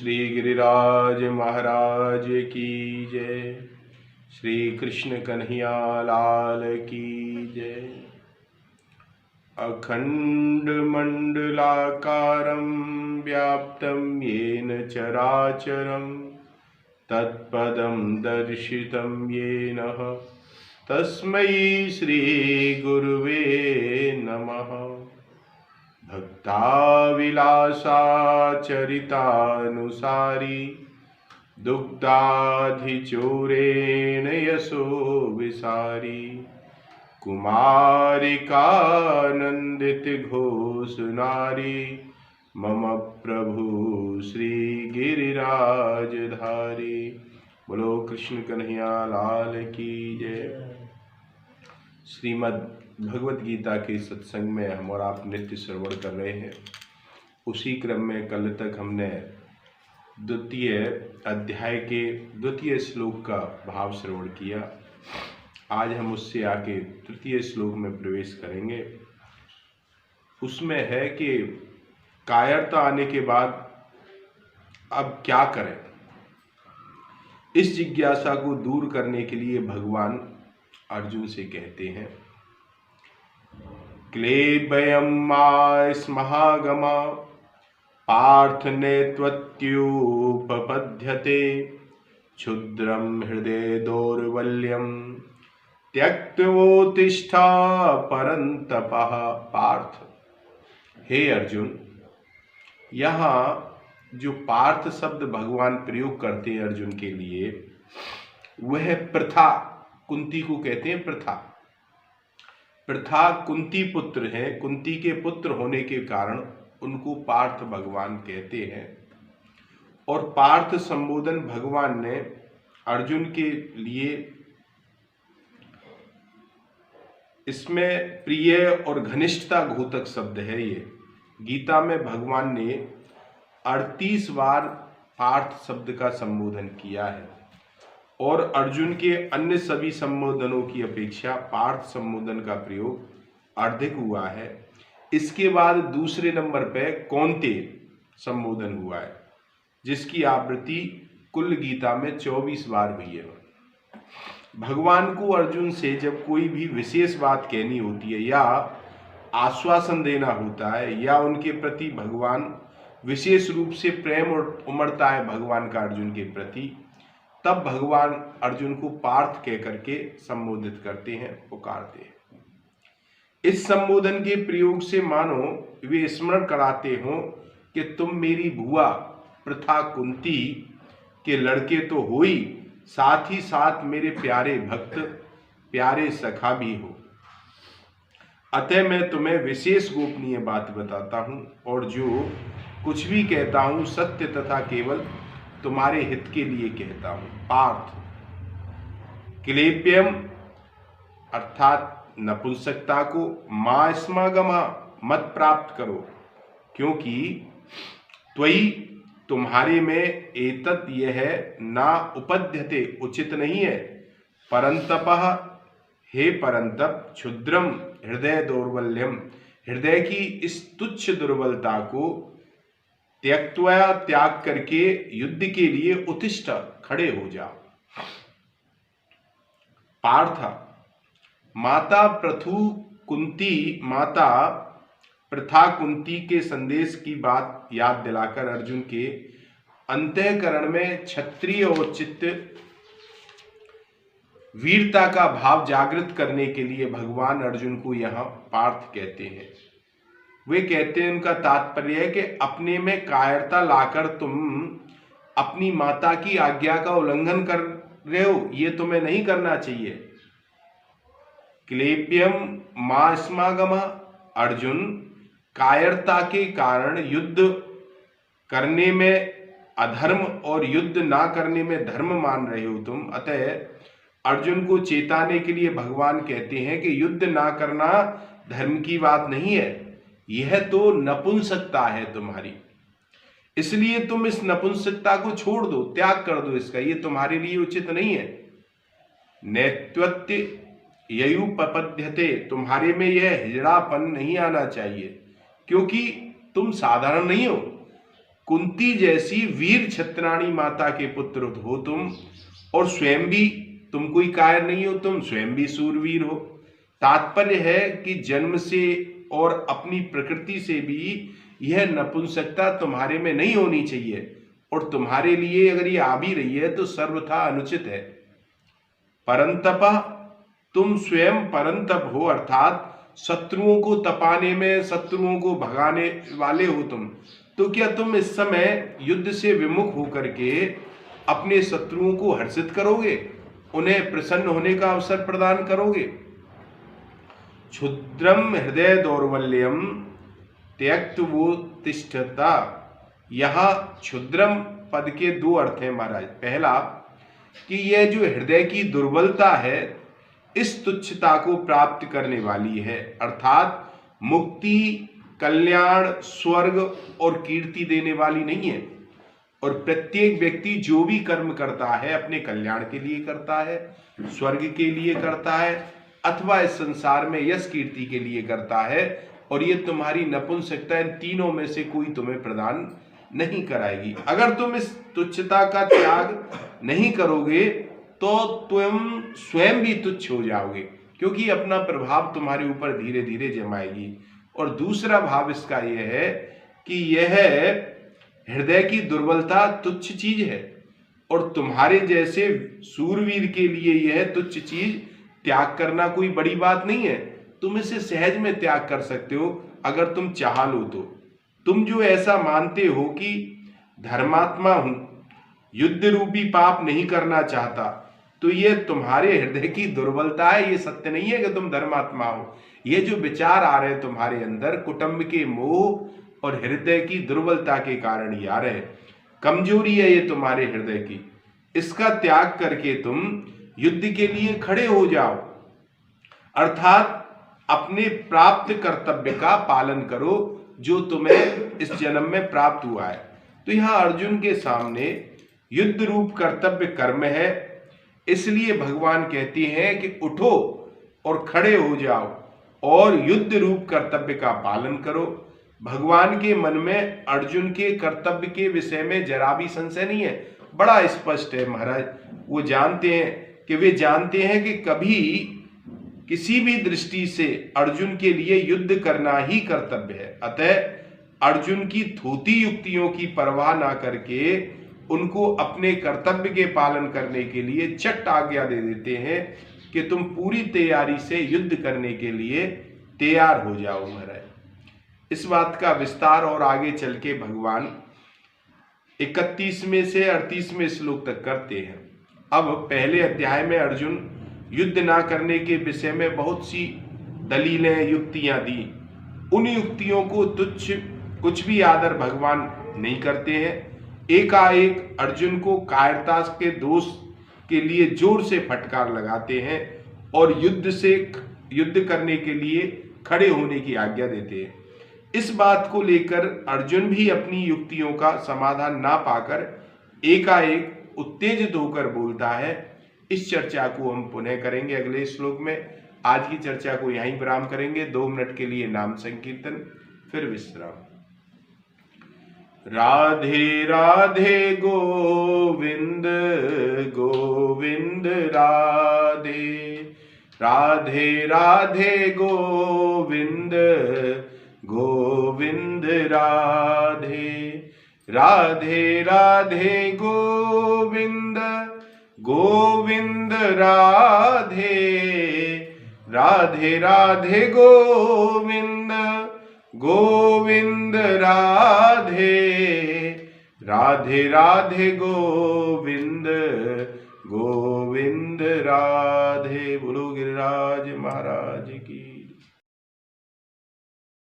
श्री गिरिराज महाराज की जय। श्री कृष्ण कन्हैया लाल की जय। अखंड मंडलाकारं व्याप्तं येन चराचरं तत्पदं दर्शितं येन तस्मै श्री गुरुवे नमः। भक्ताविलासाचरितानुसारी दुग्धाधिचूरेण यशो विसारी कुमारिकानंदित घोष नारी मम प्रभु श्री गिरिराजधारी। बोलो कृष्ण कन्हैया लाल की जय। श्रीमद् भगवत गीता के सत्संग में हम और आप नित्य श्रवण कर रहे हैं। उसी क्रम में कल तक हमने द्वितीय अध्याय के द्वितीय श्लोक का भाव श्रवण किया। आज हम उससे आके तृतीय श्लोक में प्रवेश करेंगे। उसमें है कि कायरता आने के बाद अब क्या करें। इस जिज्ञासा को दूर करने के लिए भगवान अर्जुन से कहते हैं, क्लेबयं मा स्महागमा पार्थ नेत्वत्युपपद्यते क्षुद्रं हृदय दौर्बल्यं त्यक्त्वोत्तिष्ठा परन्तपः। पार्थ, हे अर्जुन, यहाँ जो पार्थ शब्द भगवान प्रयोग करते हैं अर्जुन के लिए, वह प्रथा, कुंती को कहते हैं प्रथा। प्रथा कुंती पुत्र हैं। कुंती के पुत्र होने के कारण उनको पार्थ भगवान कहते हैं। और पार्थ संबोधन भगवान ने अर्जुन के लिए, इसमें प्रिय और घनिष्ठता घोतक शब्द है। ये गीता में भगवान ने 38 बार पार्थ शब्द का संबोधन किया है और अर्जुन के अन्य सभी संबोधनों की अपेक्षा पार्थ संबोधन का प्रयोग अधिक हुआ है। इसके बाद दूसरे नंबर पे कौन्तेय संबोधन हुआ है, जिसकी आवृत्ति कुल गीता में 24 बार हुई है। भगवान को अर्जुन से जब कोई भी विशेष बात कहनी होती है या आश्वासन देना होता है या उनके प्रति भगवान विशेष रूप से प्रेम उमड़ता है भगवान का अर्जुन के प्रति, तब भगवान अर्जुन को पार्थ कह करके संबोधित करते हैं, पुकारते हैं। इस संबोधन के प्रयोग से मानो वे स्मरण कराते हो कि तुम मेरी बुआ प्रथा कुंती के लड़के तो हो ही, साथ ही साथ मेरे प्यारे भक्त, प्यारे सखा भी हो। अतः मैं तुम्हें विशेष गोपनीय बात बताता हूं और जो कुछ भी कहता हूं सत्य तथा केवल तुम्हारे हित के लिए कहता हूं। पार्थ, क्लेप्यम अर्थात नपुंसकता को, मा स्मागमा मत प्राप्त करो, क्योंकि त्वयि तुम्हारे में एतत् यह ना उपद्यते उचित नहीं है। परंतपः, हे परंतप, क्षुद्रम हृदय दौर्बल्यम, हृदय की इस तुच्छ दुर्बलता को त्यक्त्वा त्याग करके युद्ध के लिए उत्तिष्ठ खड़े हो जाओ। पार्थ, माता प्रथा कुंती के संदेश की बात याद दिलाकर अर्जुन के अंतःकरण में क्षत्रिय और चित्त वीरता का भाव जागृत करने के लिए भगवान अर्जुन को यहाँ पार्थ कहते हैं। वे कहते हैं, उनका तात्पर्य है कि अपने में कायरता लाकर तुम अपनी माता की आज्ञा का उल्लंघन कर रहे हो, ये तुम्हें नहीं करना चाहिए। क्लेप्यम मा स्मागम, अर्जुन, कायरता के कारण युद्ध करने में अधर्म और युद्ध ना करने में धर्म मान रहे हो तुम। अतः अर्जुन को चेताने के लिए भगवान कहते हैं कि युद्ध ना करना धर्म की बात नहीं है, यह तो नपुंसकता है तुम्हारी। इसलिए तुम इस नपुंसकता को छोड़ दो, त्याग कर दो इसका, ये तुम्हारे लिए उचित नहीं है। नेत्वत्य ययुपपद्यते, तुम्हारे में यह हिजड़ापन नहीं आना चाहिए, क्योंकि तुम साधारण नहीं हो। कुंती जैसी वीर छत्राणी माता के पुत्र हो तुम, और स्वयं भी तुम कोई कायर नहीं हो, तुम स्वयं भी सूरवीर हो। तात्पर्य है कि जन्म से और अपनी प्रकृति से भी यह नपुंसकता तुम्हारे में नहीं होनी चाहिए, और तुम्हारे लिए अगर ये आ भी रही है तो सर्वथा अनुचित है। परंतप, तुम स्वयं परंतप हो, अर्थात शत्रुओं को तपाने में, शत्रुओं को भगाने वाले हो तुम। तो क्या तुम इस समय युद्ध से विमुख होकर के अपने शत्रुओं को हर्षित करोगे, उन्हें प्रसन्न होने का अवसर प्रदान करोगे? क्षुद्रम हृदय दौर्बल्यम त्यक्तवोत्तिष्ठता। यहाँ क्षुद्रम पद के दो अर्थ हैं महाराज। पहला कि यह जो हृदय की दुर्बलता है, इस तुच्छता को प्राप्त करने वाली है, अर्थात मुक्ति, कल्याण, स्वर्ग और कीर्ति देने वाली नहीं है। और प्रत्येक व्यक्ति जो भी कर्म करता है अपने कल्याण के लिए करता है, स्वर्ग के लिए करता है, अथवा इस संसार में यश कीर्ति के लिए करता है। और ये तुम्हारी नपुंसकता इन तीनों में से कोई तुम्हें प्रदान नहीं कराएगी। अगर तुम इस तुच्छता का त्याग नहीं करोगे तो तुम स्वयं भी तुच्छ हो जाओगे, क्योंकि अपना प्रभाव तुम्हारे ऊपर धीरे धीरे जमाएगी। और दूसरा भाव इसका यह है कि यह हृदय की दुर्बलता तुच्छ चीज है, और तुम्हारे जैसे सूरवीर के लिए यह तुच्छ चीज त्याग करना कोई बड़ी बात नहीं है। तुम इसे सहज में त्याग कर सकते हो अगर तुम चाह लो तो। तुम जो ऐसा मानते हो कि धर्मात्मा हूं, युद्ध रूपी पाप नहीं करना चाहता, तो ये तुम्हारे हृदय की दुर्बलता है। ये सत्य नहीं है कि तुम धर्मात्मा हो। ये जो विचार आ रहे हैं तुम्हारे अंदर, कुटुंब के मोह और हृदय की दुर्बलता के कारण ही आ रहे हैं। कमजोरी है ये तुम्हारे हृदय की। इसका त्याग करके तुम युद्ध के लिए खड़े हो जाओ, अर्थात अपने प्राप्त कर्तव्य का पालन करो जो तुम्हें इस जन्म में प्राप्त हुआ है। तो यहाँ अर्जुन के सामने युद्ध रूप कर्तव्य कर्म है, इसलिए भगवान कहते हैं कि उठो और खड़े हो जाओ और युद्ध रूप कर्तव्य का पालन करो। भगवान के मन में अर्जुन के कर्तव्य के विषय में जरा भी संशय नहीं है, बड़ा स्पष्ट है महाराज। वो जानते हैं कि कभी किसी भी दृष्टि से अर्जुन के लिए युद्ध करना ही कर्तव्य है। अतः अर्जुन की थोती युक्तियों की परवाह ना करके उनको अपने कर्तव्य के पालन करने के लिए चट आज्ञा दे देते हैं कि तुम पूरी तैयारी से युद्ध करने के लिए तैयार हो जाओ महाराज। इस बात का विस्तार और आगे चल के भगवान 31वें से 38वें श्लोक तक करते हैं। अब पहले अध्याय में अर्जुन युद्ध ना करने के विषय में बहुत सी दलीलें, युक्तियां दी। उन युक्तियों को तुच्छ कुछ भी आदर भगवान नहीं करते हैं। एकाएक अर्जुन को कायरता के दोष के लिए जोर से फटकार लगाते हैं और युद्ध करने के लिए खड़े होने की आज्ञा देते हैं। इस बात को लेकर अर्जुन भी अपनी युक्तियों का समाधान ना पाकर एकाएक उत्तेजित होकर बोलता है। इस चर्चा को हम पुनः करेंगे अगले श्लोक में। आज की चर्चा को यहीं विराम करेंगे। 2 मिनट के लिए नाम संकीर्तन, फिर विश्राम। राधे राधे गोविंद गोविंद राधे, राधे राधे गोविंद गोविंद राधे, राधे राधे गोविंद गोविंद राधे, राधे राधे गोविंद गोविंद राधे, राधे राधे गोविंद गोविंद राधे। बोलो गिरिराज महाराज की।